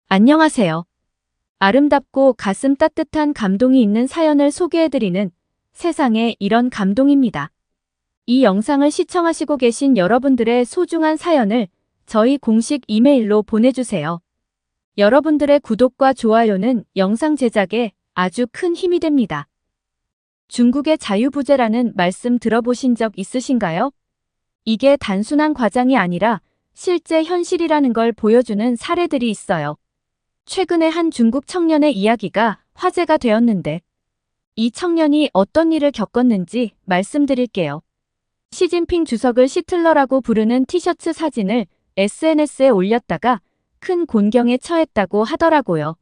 안녕하세요. 아름답고 가슴 따뜻한 감동이 있는 사연을 소개해드리는 세상에 이런 감동입니다. 이 영상을 시청하시고 계신 여러분들의 소중한 사연을 저희 공식 이메일로 보내주세요. 여러분들의 구독과 좋아요는 영상 제작에 아주 큰 힘이 됩니다. 중국의 자유부재라는 말씀 들어보신 적 있으신가요? 이게 단순한 과장이 아니라 실제 현실이라는 걸 보여주는 사례들이 있어요. 최근에 한 중국 청년의 이야기가 화제가 되었는데 이 청년이 어떤 일을 겪었는지 말씀드릴게요. 시진핑 주석을 시틀러라고 부르는 티셔츠 사진을 SNS에 올렸다가 큰 곤경에 처했다고 하더라고요.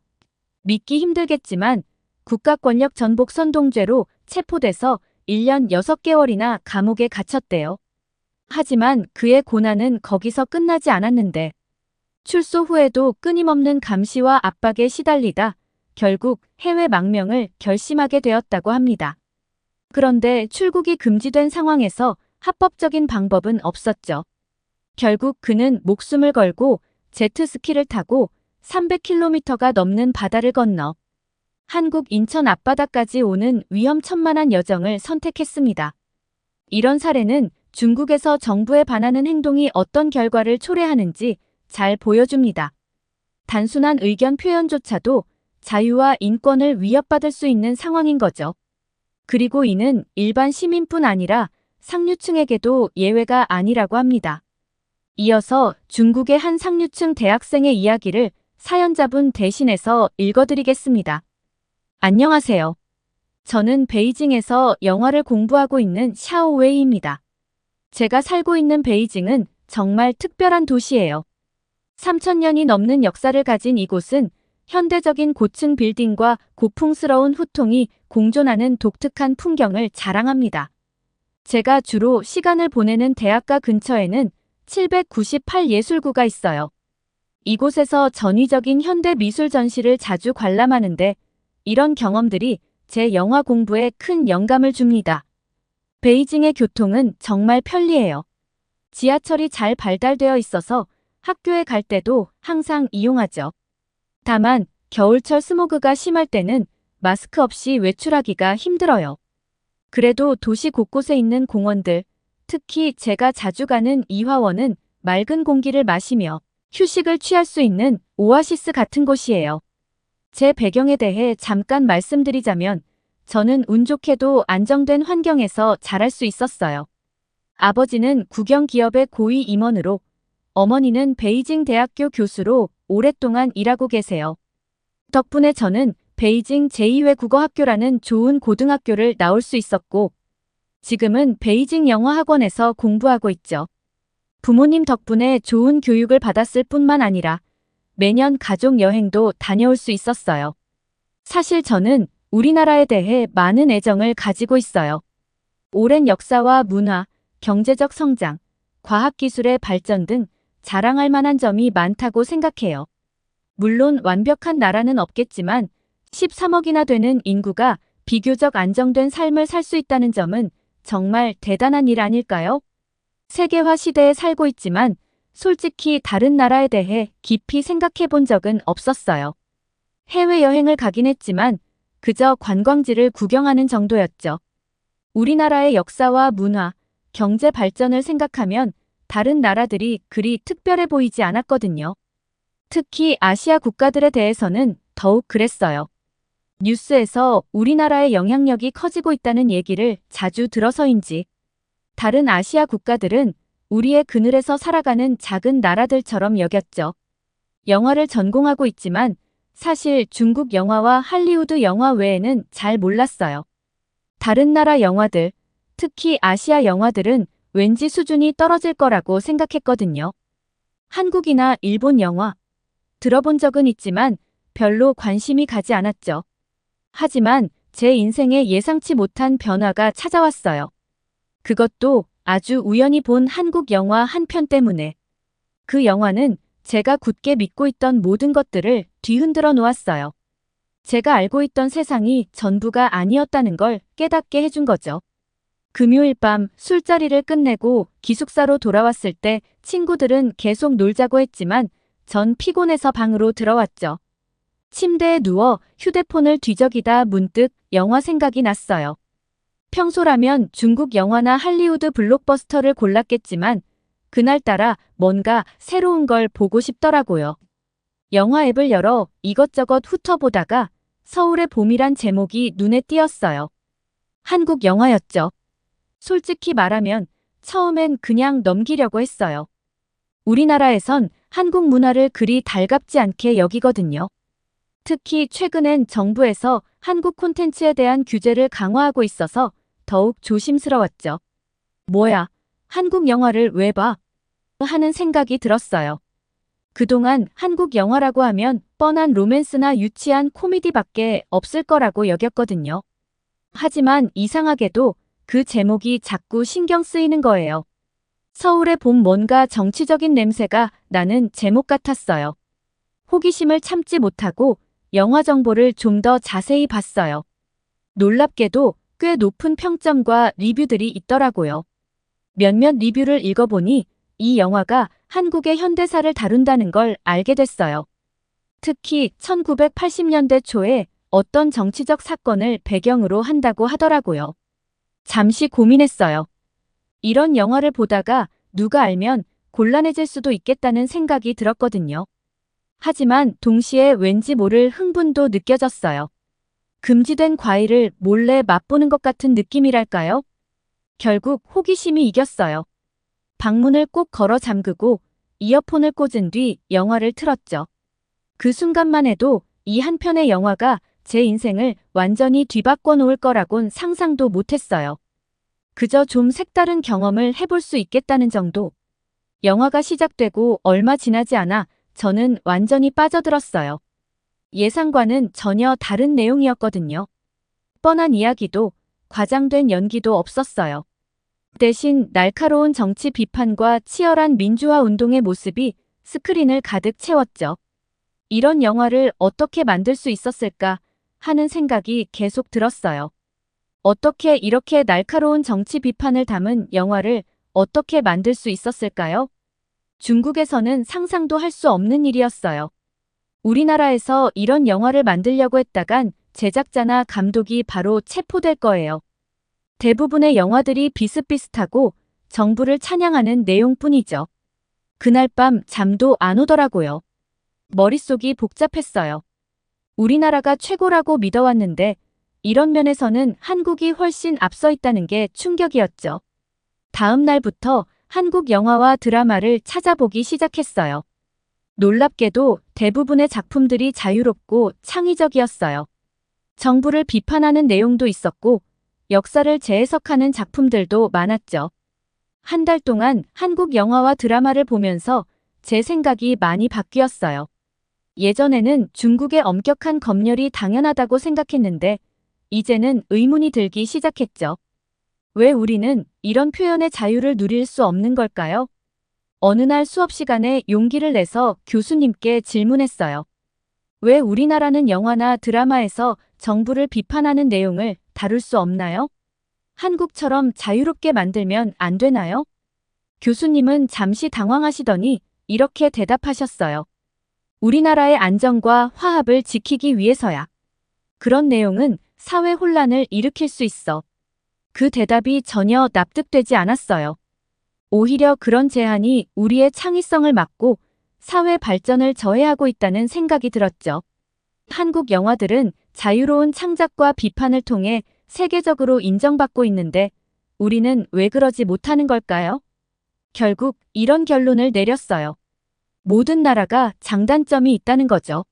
믿기 힘들겠지만 국가 권력 전복 선동죄로 체포돼서 1년 6개월이나 감옥에 갇혔대요. 하지만 그의 고난은 거기서 끝나지 않았는데 출소 후에도 끊임없는 감시와 압박에 시달리다 결국 해외 망명을 결심하게 되었다고 합니다. 그런데 출국이 금지된 상황에서 합법적인 방법은 없었죠. 결국 그는 목숨을 걸고 제트스키를 타고 300km가 넘는 바다를 건너 한국 인천 앞바다까지 오는 위험천만한 여정을 선택했습니다. 이런 사례는 중국에서 정부에 반하는 행동이 어떤 결과를 초래하는지 잘 보여줍니다. 단순한 의견 표현조차도 자유와 인권을 위협받을 수 있는 상황인 거죠. 그리고 이는 일반 시민뿐 아니라 상류층에게도 예외가 아니라고 합니다. 이어서 중국의 한 상류층 대학생의 이야기를 사연자분 대신해서 읽어드리겠습니다. 안녕하세요. 저는 베이징에서 영화를 공부하고 있는 샤오웨이입니다. 제가 살고 있는 베이징은 정말 특별한 도시예요. 3000년이 넘는 역사를 가진 이곳은 현대적인 고층 빌딩과 고풍스러운 후통이 공존하는 독특한 풍경을 자랑합니다. 제가 주로 시간을 보내는 대학가 근처에는 798 예술구가 있어요. 이곳에서 전위적인 현대 미술 전시를 자주 관람하는데 이런 경험들이 제 영화 공부에 큰 영감을 줍니다. 베이징의 교통은 정말 편리해요. 지하철이 잘 발달되어 있어서 학교에 갈 때도 항상 이용하죠. 다만 겨울철 스모그가 심할 때는 마스크 없이 외출하기가 힘들어요. 그래도 도시 곳곳에 있는 공원들, 특히 제가 자주 가는 이화원은 맑은 공기를 마시며 휴식을 취할 수 있는 오아시스 같은 곳이에요. 제 배경에 대해 잠깐 말씀드리자면 저는 운 좋게도 안정된 환경에서 자랄 수 있었어요. 아버지는 국영기업의 고위 임원으로 어머니는 베이징 대학교 교수로 오랫동안 일하고 계세요. 덕분에 저는 베이징 제2외국어학교라는 좋은 고등학교를 나올 수 있었고 지금은 베이징 영어학원에서 공부하고 있죠. 부모님 덕분에 좋은 교육을 받았을 뿐만 아니라 매년 가족 여행도 다녀올 수 있었어요. 사실 저는 우리나라에 대해 많은 애정을 가지고 있어요. 오랜 역사와 문화, 경제적 성장, 과학기술의 발전 등 자랑할 만한 점이 많다고 생각해요. 물론 완벽한 나라는 없겠지만 13억이나 되는 인구가 비교적 안정된 삶을 살 수 있다는 점은 정말 대단한 일 아닐까요? 세계화 시대에 살고 있지만 솔직히 다른 나라에 대해 깊이 생각해 본 적은 없었어요. 해외여행을 가긴 했지만 그저 관광지를 구경하는 정도였죠. 우리나라의 역사와 문화, 경제 발전을 생각하면 다른 나라들이 그리 특별해 보이지 않았거든요. 특히 아시아 국가들에 대해서는 더욱 그랬어요. 뉴스에서 우리나라의 영향력이 커지고 있다는 얘기를 자주 들어서인지 다른 아시아 국가들은 우리의 그늘에서 살아가는 작은 나라들처럼 여겼죠. 영화를 전공하고 있지만 사실 중국 영화와 할리우드 영화 외에는 잘 몰랐어요. 다른 나라 영화들, 특히 아시아 영화들은 왠지 수준이 떨어질 거라고 생각했거든요. 한국이나 일본 영화 들어본 적은 있지만 별로 관심이 가지 않았죠. 하지만 제 인생에 예상치 못한 변화가 찾아왔어요. 그것도 아주 우연히 본 한국 영화 한 편 때문에. 그 영화는 제가 굳게 믿고 있던 모든 것들을 뒤흔들어 놓았어요. 제가 알고 있던 세상이 전부가 아니었다는 걸 깨닫게 해준 거죠. 금요일 밤 술자리를 끝내고 기숙사로 돌아왔을 때 친구들은 계속 놀자고 했지만 전 피곤해서 방으로 들어왔죠. 침대에 누워 휴대폰을 뒤적이다 문득 영화 생각이 났어요. 평소라면 중국 영화나 할리우드 블록버스터를 골랐겠지만 그날따라 뭔가 새로운 걸 보고 싶더라고요. 영화 앱을 열어 이것저것 훑어보다가 서울의 봄이란 제목이 눈에 띄었어요. 한국 영화였죠. 솔직히 말하면 처음엔 그냥 넘기려고 했어요. 우리나라에선 한국 문화를 그리 달갑지 않게 여기거든요. 특히 최근엔 정부에서 한국 콘텐츠에 대한 규제를 강화하고 있어서 더욱 조심스러웠죠. 뭐야, 한국 영화를 왜 봐? 하는 생각이 들었어요. 그동안 한국 영화라고 하면 뻔한 로맨스나 유치한 코미디밖에 없을 거라고 여겼거든요. 하지만 이상하게도 그 제목이 자꾸 신경 쓰이는 거예요. 서울의 봄 뭔가 정치적인 냄새가 나는 제목 같았어요. 호기심을 참지 못하고 영화 정보를 좀 더 자세히 봤어요. 놀랍게도 꽤 높은 평점과 리뷰들이 있더라고요. 몇몇 리뷰를 읽어보니 이 영화가 한국의 현대사를 다룬다는 걸 알게 됐어요. 특히 1980년대 초에 어떤 정치적 사건을 배경으로 한다고 하더라고요. 잠시 고민했어요. 이런 영화를 보다가 누가 알면 곤란해질 수도 있겠다는 생각이 들었거든요. 하지만 동시에 왠지 모를 흥분도 느껴졌어요. 금지된 과일을 몰래 맛보는 것 같은 느낌이랄까요? 결국 호기심이 이겼어요. 방문을 꼭 걸어 잠그고 이어폰을 꽂은 뒤 영화를 틀었죠. 그 순간만 해도 이 한 편의 영화가 제 인생을 완전히 뒤바꿔 놓을 거라곤 상상도 못했어요. 그저 좀 색다른 경험을 해볼 수 있겠다는 정도. 영화가 시작되고 얼마 지나지 않아 저는 완전히 빠져들었어요. 예상과는 전혀 다른 내용이었거든요. 뻔한 이야기도 과장된 연기도 없었어요. 대신 날카로운 정치 비판과 치열한 민주화 운동의 모습이 스크린을 가득 채웠죠. 이런 영화를 어떻게 만들 수 있었을까 하는 생각이 계속 들었어요. 어떻게 이렇게 날카로운 정치 비판을 담은 영화를 어떻게 만들 수 있었을까요? 중국에서는 상상도 할 수 없는 일이었어요. 우리나라에서 이런 영화를 만들려고 했다간 제작자나 감독이 바로 체포될 거예요. 대부분의 영화들이 비슷비슷하고 정부를 찬양하는 내용뿐이죠. 그날 밤 잠도 안 오더라고요. 머릿속이 복잡했어요. 우리나라가 최고라고 믿어왔는데 이런 면에서는 한국이 훨씬 앞서 있다는 게 충격이었죠. 다음 날부터 한국 영화와 드라마를 찾아보기 시작했어요. 놀랍게도 대부분의 작품들이 자유롭고 창의적이었어요. 정부를 비판하는 내용도 있었고 역사를 재해석하는 작품들도 많았죠. 한 달 동안 한국 영화와 드라마를 보면서 제 생각이 많이 바뀌었어요. 예전에는 중국의 엄격한 검열이 당연하다고 생각했는데 이제는 의문이 들기 시작했죠. 왜 우리는 이런 표현의 자유를 누릴 수 없는 걸까요? 어느 날 수업 시간에 용기를 내서 교수님께 질문했어요. 왜 우리나라는 영화나 드라마에서 정부를 비판하는 내용을 다룰 수 없나요? 한국처럼 자유롭게 만들면 안 되나요? 교수님은 잠시 당황하시더니 이렇게 대답하셨어요. 우리나라의 안정과 화합을 지키기 위해서야. 그런 내용은 사회 혼란을 일으킬 수 있어. 그 대답이 전혀 납득되지 않았어요. 오히려 그런 제한이 우리의 창의성을 막고 사회 발전을 저해하고 있다는 생각이 들었죠. 한국 영화들은 자유로운 창작과 비판을 통해 세계적으로 인정받고 있는데 우리는 왜 그러지 못하는 걸까요? 결국 이런 결론을 내렸어요. 모든 나라가 장단점이 있다는 거죠.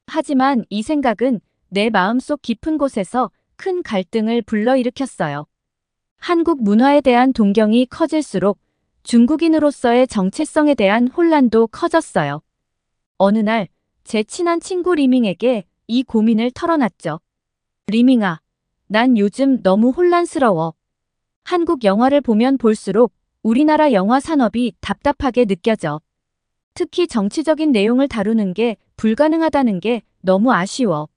하지만 이 생각은 내 마음속 깊은 곳에서 큰 갈등을 불러일으켰어요. 한국 문화에 대한 동경이 커질수록 중국인으로서의 정체성에 대한 혼란도 커졌어요. 어느 날 제 친한 친구 리밍에게 이 고민을 털어놨죠. 리밍아, 난 요즘 너무 혼란스러워. 한국 영화를 보면 볼수록 우리나라 영화 산업이 답답하게 느껴져. 특히 정치적인 내용을 다루는 게 불가능하다는 게 너무 아쉬워.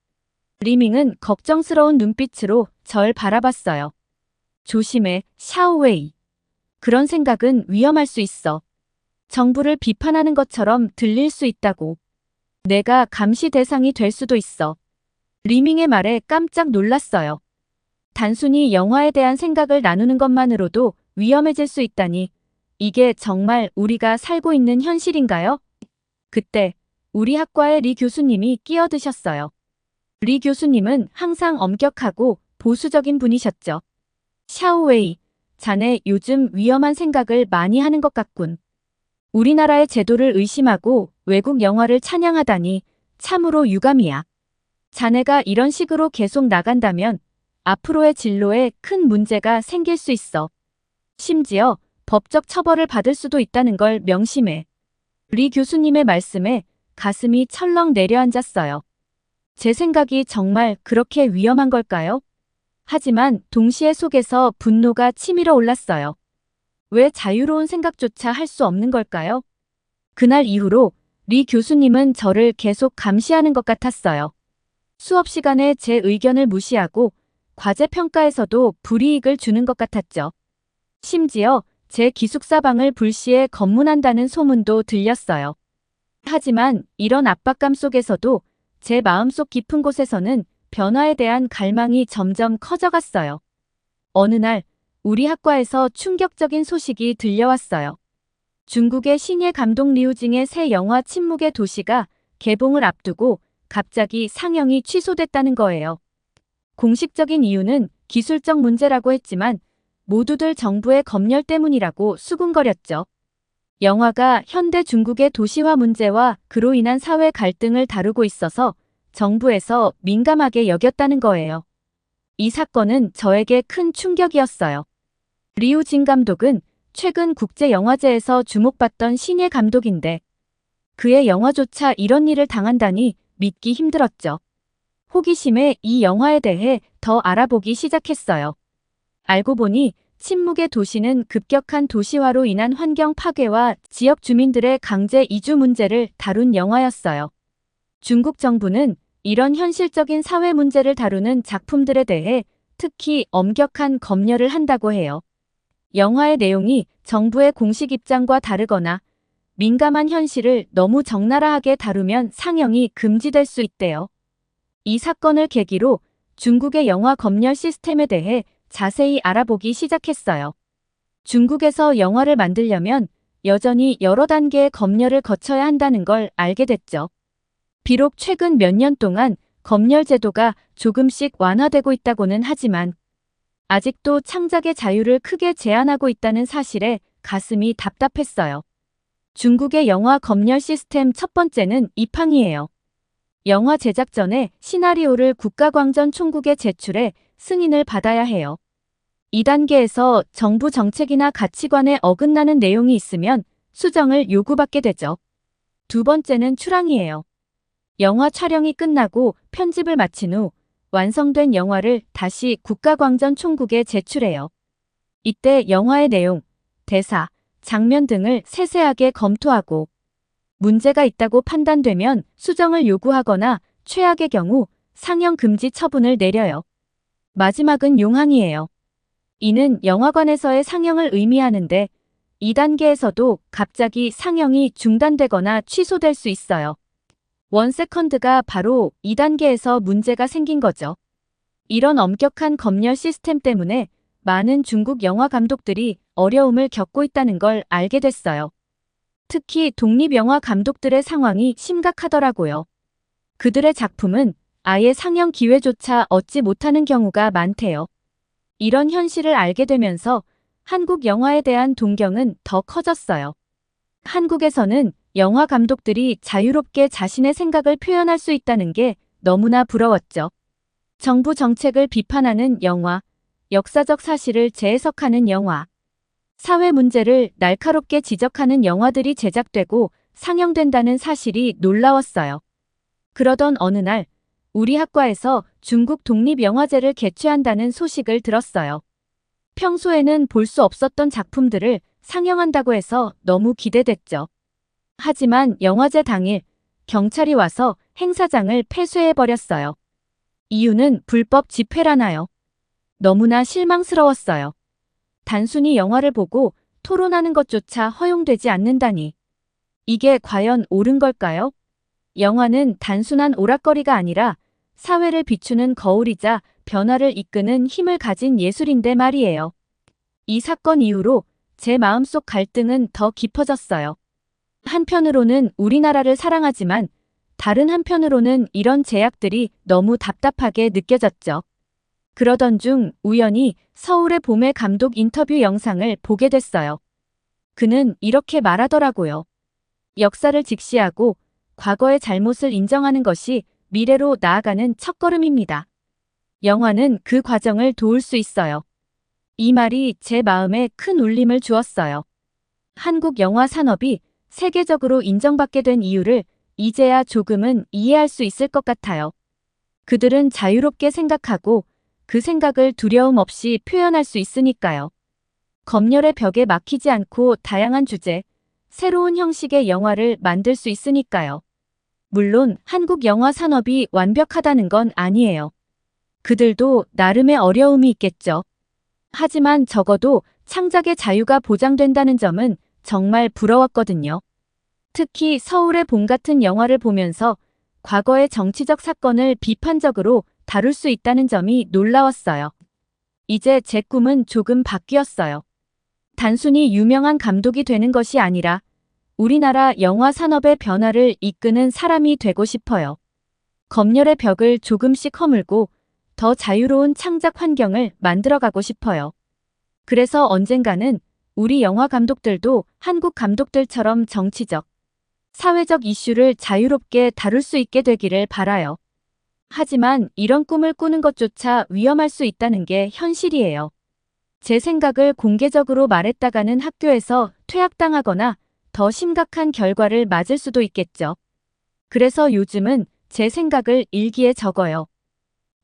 리밍은 걱정스러운 눈빛으로 절 바라봤어요. 조심해, 샤오웨이. 그런 생각은 위험할 수 있어. 정부를 비판하는 것처럼 들릴 수 있다고. 내가 감시 대상이 될 수도 있어. 리밍의 말에 깜짝 놀랐어요. 단순히 영화에 대한 생각을 나누는 것만으로도 위험해질 수 있다니. 이게 정말 우리가 살고 있는 현실인가요? 그때 우리 학과의 리 교수님이 끼어드셨어요. 리 교수님은 항상 엄격하고 보수적인 분이셨죠. 샤오웨이, 자네 요즘 위험한 생각을 많이 하는 것 같군. 우리나라의 제도를 의심하고 외국 영화를 찬양하다니 참으로 유감이야. 자네가 이런 식으로 계속 나간다면 앞으로의 진로에 큰 문제가 생길 수 있어. 심지어 법적 처벌을 받을 수도 있다는 걸 명심해. 리 교수님의 말씀에 가슴이 철렁 내려앉았어요. 제 생각이 정말 그렇게 위험한 걸까요? 하지만 동시에 속에서 분노가 치밀어 올랐어요. 왜 자유로운 생각조차 할 수 없는 걸까요? 그날 이후로 리 교수님은 저를 계속 감시하는 것 같았어요. 수업 시간에 제 의견을 무시하고 과제 평가에서도 불이익을 주는 것 같았죠. 심지어 제 기숙사방을 불시에 검문한다는 소문도 들렸어요. 하지만 이런 압박감 속에서도 제 마음속 깊은 곳에서는 변화에 대한 갈망이 점점 커져갔어요. 어느 날 우리 학과에서 충격적인 소식이 들려왔어요. 중국의 신예 감독 리우징의 새 영화 침묵의 도시가 개봉을 앞두고 갑자기 상영이 취소됐다는 거예요. 공식적인 이유는 기술적 문제라고 했지만 모두들 정부의 검열 때문이라고 수군거렸죠. 영화가 현대 중국의 도시화 문제와 그로 인한 사회 갈등을 다루고 있어서 정부에서 민감하게 여겼다는 거예요. 이 사건은 저에게 큰 충격이었어요. 리우징 감독은 최근 국제영화제에서 주목받던 신예 감독인데 그의 영화조차 이런 일을 당한다니 믿기 힘들었죠. 호기심에 이 영화에 대해 더 알아보기 시작했어요. 알고 보니 침묵의 도시는 급격한 도시화로 인한 환경 파괴와 지역 주민들의 강제 이주 문제를 다룬 영화였어요. 중국 정부는 이런 현실적인 사회 문제를 다루는 작품들에 대해 특히 엄격한 검열을 한다고 해요. 영화의 내용이 정부의 공식 입장과 다르거나 민감한 현실을 너무 적나라하게 다루면 상영이 금지될 수 있대요. 이 사건을 계기로 중국의 영화 검열 시스템에 대해 자세히 알아보기 시작했어요. 중국에서 영화를 만들려면 여전히 여러 단계의 검열을 거쳐야 한다는 걸 알게 됐죠. 비록 최근 몇 년 동안 검열 제도가 조금씩 완화되고 있다고는 하지만 아직도 창작의 자유를 크게 제한하고 있다는 사실에 가슴이 답답했어요. 중국의 영화 검열 시스템 첫 번째는 입항이에요. 영화 제작 전에 시나리오를 국가광전 총국에 제출해 승인을 받아야 해요. 2단계에서 정부 정책이나 가치관에 어긋나는 내용이 있으면 수정을 요구받게 되죠. 두 번째는 출항이에요. 영화 촬영이 끝나고 편집을 마친 후 완성된 영화를 다시 국가광전 총국에 제출해요. 이때 영화의 내용, 대사, 장면 등을 세세하게 검토하고 문제가 있다고 판단되면 수정을 요구하거나 최악의 경우 상영 금지 처분을 내려요. 마지막은 용항이에요. 이는 영화관에서의 상영을 의미하는데 2단계에서도 갑자기 상영이 중단되거나 취소될 수 있어요. 원세컨드가 바로 2단계에서 문제가 생긴 거죠. 이런 엄격한 검열 시스템 때문에 많은 중국 영화 감독들이 어려움을 겪고 있다는 걸 알게 됐어요. 특히 독립영화 감독들의 상황이 심각하더라고요. 그들의 작품은 아예 상영 기회조차 얻지 못하는 경우가 많대요. 이런 현실을 알게 되면서 한국 영화에 대한 동경은 더 커졌어요. 한국에서는 영화 감독들이 자유롭게 자신의 생각을 표현할 수 있다는 게 너무나 부러웠죠. 정부 정책을 비판하는 영화, 역사적 사실을 재해석하는 영화, 사회 문제를 날카롭게 지적하는 영화들이 제작되고 상영된다는 사실이 놀라웠어요. 그러던 어느 날 우리 학과에서 중국 독립영화제를 개최한다는 소식을 들었어요. 평소에는 볼 수 없었던 작품들을 상영한다고 해서 너무 기대됐죠. 하지만 영화제 당일 경찰이 와서 행사장을 폐쇄해버렸어요. 이유는 불법 집회라나요. 너무나 실망스러웠어요. 단순히 영화를 보고 토론하는 것조차 허용되지 않는다니. 이게 과연 옳은 걸까요? 영화는 단순한 오락거리가 아니라 사회를 비추는 거울이자 변화를 이끄는 힘을 가진 예술인데 말이에요. 이 사건 이후로 제 마음속 갈등은 더 깊어졌어요. 한편으로는 우리나라를 사랑하지만 다른 한편으로는 이런 제약들이 너무 답답하게 느껴졌죠. 그러던 중 우연히 서울의 봄의 감독 인터뷰 영상을 보게 됐어요. 그는 이렇게 말하더라고요. 역사를 직시하고 과거의 잘못을 인정하는 것이 미래로 나아가는 첫걸음입니다. 영화는 그 과정을 도울 수 있어요. 이 말이 제 마음에 큰 울림을 주었어요. 한국 영화 산업이 세계적으로 인정받게 된 이유를 이제야 조금은 이해할 수 있을 것 같아요. 그들은 자유롭게 생각하고 그 생각을 두려움 없이 표현할 수 있으니까요. 검열의 벽에 막히지 않고 다양한 주제, 새로운 형식의 영화를 만들 수 있으니까요. 물론 한국 영화 산업이 완벽하다는 건 아니에요. 그들도 나름의 어려움이 있겠죠. 하지만 적어도 창작의 자유가 보장된다는 점은 정말 부러웠거든요. 특히 서울의 봄 같은 영화를 보면서 과거의 정치적 사건을 비판적으로 다룰 수 있다는 점이 놀라웠어요. 이제 제 꿈은 조금 바뀌었어요. 단순히 유명한 감독이 되는 것이 아니라 우리나라 영화 산업의 변화를 이끄는 사람이 되고 싶어요. 검열의 벽을 조금씩 허물고 더 자유로운 창작 환경을 만들어가고 싶어요. 그래서 언젠가는 우리 영화 감독들도 한국 감독들처럼 정치적, 사회적 이슈를 자유롭게 다룰 수 있게 되기를 바라요. 하지만 이런 꿈을 꾸는 것조차 위험할 수 있다는 게 현실이에요. 제 생각을 공개적으로 말했다가는 학교에서 퇴학당하거나 더 심각한 결과를 맞을 수도 있겠죠. 그래서 요즘은 제 생각을 일기에 적어요.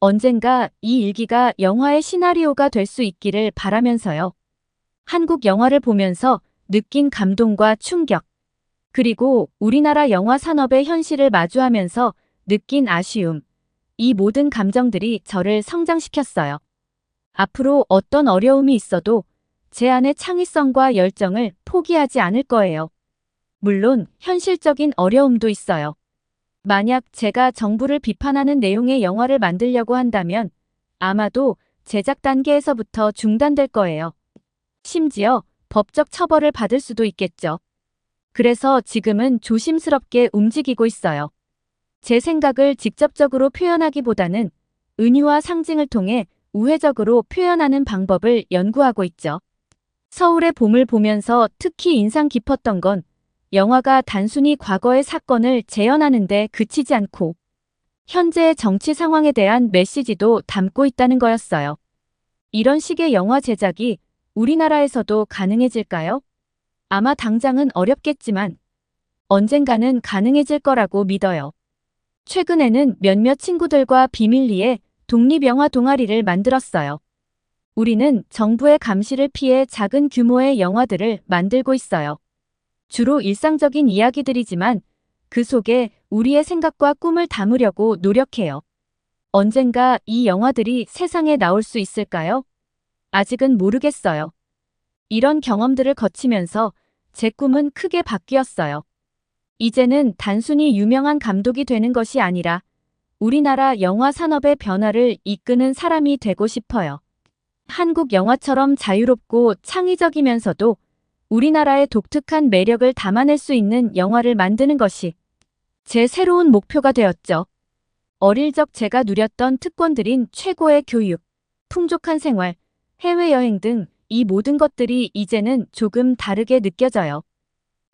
언젠가 이 일기가 영화의 시나리오가 될 수 있기를 바라면서요. 한국 영화를 보면서 느낀 감동과 충격, 그리고 우리나라 영화 산업의 현실을 마주하면서 느낀 아쉬움, 이 모든 감정들이 저를 성장시켰어요. 앞으로 어떤 어려움이 있어도 제 안의 창의성과 열정을 포기하지 않을 거예요. 물론 현실적인 어려움도 있어요. 만약 제가 정부를 비판하는 내용의 영화를 만들려고 한다면 아마도 제작 단계에서부터 중단될 거예요. 심지어 법적 처벌을 받을 수도 있겠죠. 그래서 지금은 조심스럽게 움직이고 있어요. 제 생각을 직접적으로 표현하기보다는 은유와 상징을 통해 우회적으로 표현하는 방법을 연구하고 있죠. 서울의 봄을 보면서 특히 인상 깊었던 건 영화가 단순히 과거의 사건을 재현하는 데 그치지 않고 현재의 정치 상황에 대한 메시지도 담고 있다는 거였어요. 이런 식의 영화 제작이 우리나라에서도 가능해질까요? 아마 당장은 어렵겠지만 언젠가는 가능해질 거라고 믿어요. 최근에는 몇몇 친구들과 비밀리에 독립영화 동아리를 만들었어요. 우리는 정부의 감시를 피해 작은 규모의 영화들을 만들고 있어요. 주로 일상적인 이야기들이지만 그 속에 우리의 생각과 꿈을 담으려고 노력해요. 언젠가 이 영화들이 세상에 나올 수 있을까요? 아직은 모르겠어요. 이런 경험들을 거치면서 제 꿈은 크게 바뀌었어요. 이제는 단순히 유명한 감독이 되는 것이 아니라 우리나라 영화 산업의 변화를 이끄는 사람이 되고 싶어요. 한국 영화처럼 자유롭고 창의적이면서도 우리나라의 독특한 매력을 담아낼 수 있는 영화를 만드는 것이 제 새로운 목표가 되었죠. 어릴 적 제가 누렸던 특권들인 최고의 교육, 풍족한 생활, 해외여행 등 이 모든 것들이 이제는 조금 다르게 느껴져요.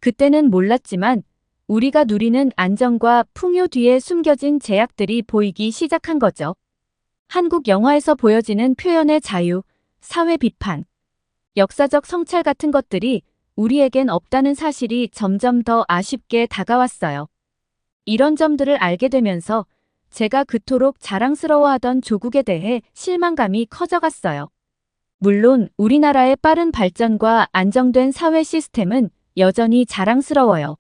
그때는 몰랐지만 우리가 누리는 안정과 풍요 뒤에 숨겨진 제약들이 보이기 시작한 거죠. 한국 영화에서 보여지는 표현의 자유, 사회 비판, 역사적 성찰 같은 것들이 우리에겐 없다는 사실이 점점 더 아쉽게 다가왔어요. 이런 점들을 알게 되면서 제가 그토록 자랑스러워하던 조국에 대해 실망감이 커져갔어요. 물론 우리나라의 빠른 발전과 안정된 사회 시스템은 여전히 자랑스러워요.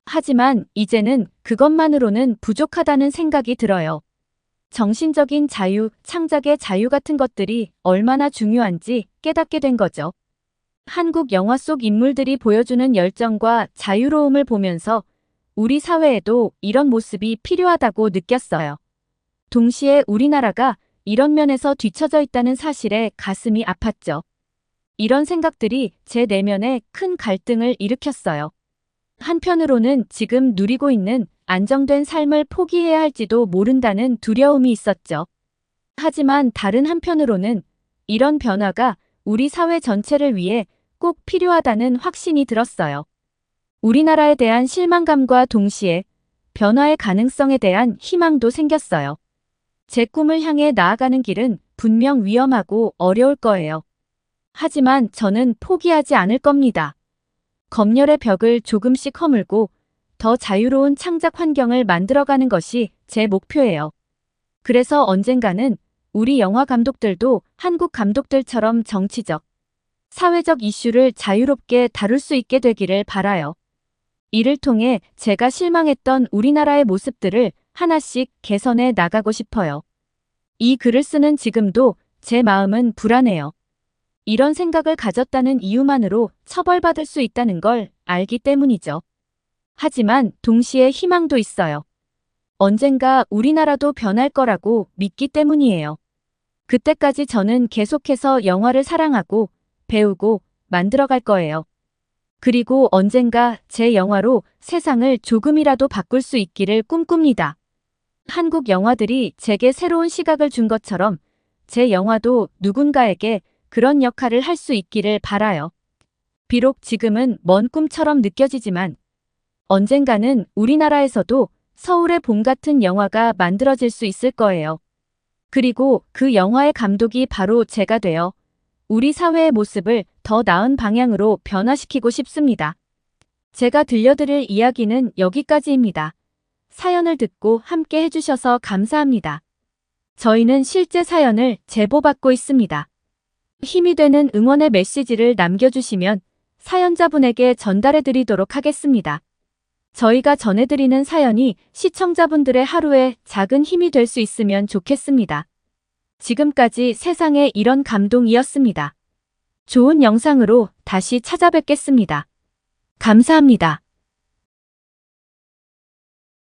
하지만 이제는 그것만으로는 부족하다는 생각이 들어요. 정신적인 자유, 창작의 자유 같은 것들이 얼마나 중요한지 깨닫게 된 거죠. 한국 영화 속 인물들이 보여주는 열정과 자유로움을 보면서 우리 사회에도 이런 모습이 필요하다고 느꼈어요. 동시에 우리나라가 이런 면에서 뒤처져 있다는 사실에 가슴이 아팠죠. 이런 생각들이 제 내면에 큰 갈등을 일으켰어요. 한편으로는 지금 누리고 있는 안정된 삶을 포기해야 할지도 모른다는 두려움이 있었죠. 하지만 다른 한편으로는 이런 변화가 우리 사회 전체를 위해 꼭 필요하다는 확신이 들었어요. 우리나라에 대한 실망감과 동시에 변화의 가능성에 대한 희망도 생겼어요. 제 꿈을 향해 나아가는 길은 분명 위험하고 어려울 거예요. 하지만 저는 포기하지 않을 겁니다. 검열의 벽을 조금씩 허물고 더 자유로운 창작 환경을 만들어가는 것이 제 목표예요. 그래서 언젠가는 우리 영화 감독들도 한국 감독들처럼 정치적, 사회적 이슈를 자유롭게 다룰 수 있게 되기를 바라요. 이를 통해 제가 실망했던 우리나라의 모습들을 하나씩 개선해 나가고 싶어요. 이 글을 쓰는 지금도 제 마음은 불안해요. 이런 생각을 가졌다는 이유만으로 처벌받을 수 있다는 걸 알기 때문이죠. 하지만 동시에 희망도 있어요. 언젠가 우리나라도 변할 거라고 믿기 때문이에요. 그때까지 저는 계속해서 영화를 사랑하고 배우고 만들어갈 거예요. 그리고 언젠가 제 영화로 세상을 조금이라도 바꿀 수 있기를 꿈꿉니다. 한국 영화들이 제게 새로운 시각을 준 것처럼 제 영화도 누군가에게 그런 역할을 할 수 있기를 바라요. 비록 지금은 먼 꿈처럼 느껴지지만 언젠가는 우리나라에서도 서울의 봄 같은 영화가 만들어질 수 있을 거예요. 그리고 그 영화의 감독이 바로 제가 되어 우리 사회의 모습을 더 나은 방향으로 변화시키고 싶습니다. 제가 들려드릴 이야기는 여기까지입니다. 사연을 듣고 함께 해주셔서 감사합니다. 저희는 실제 사연을 제보받고 있습니다. 힘이 되는 응원의 메시지를 남겨주시면 사연자분에게 전달해드리도록 하겠습니다. 저희가 전해드리는 사연이 시청자분들의 하루에 작은 힘이 될 수 있으면 좋겠습니다. 지금까지 세상에 이런 감동이었습니다. 좋은 영상으로 다시 찾아뵙겠습니다. 감사합니다.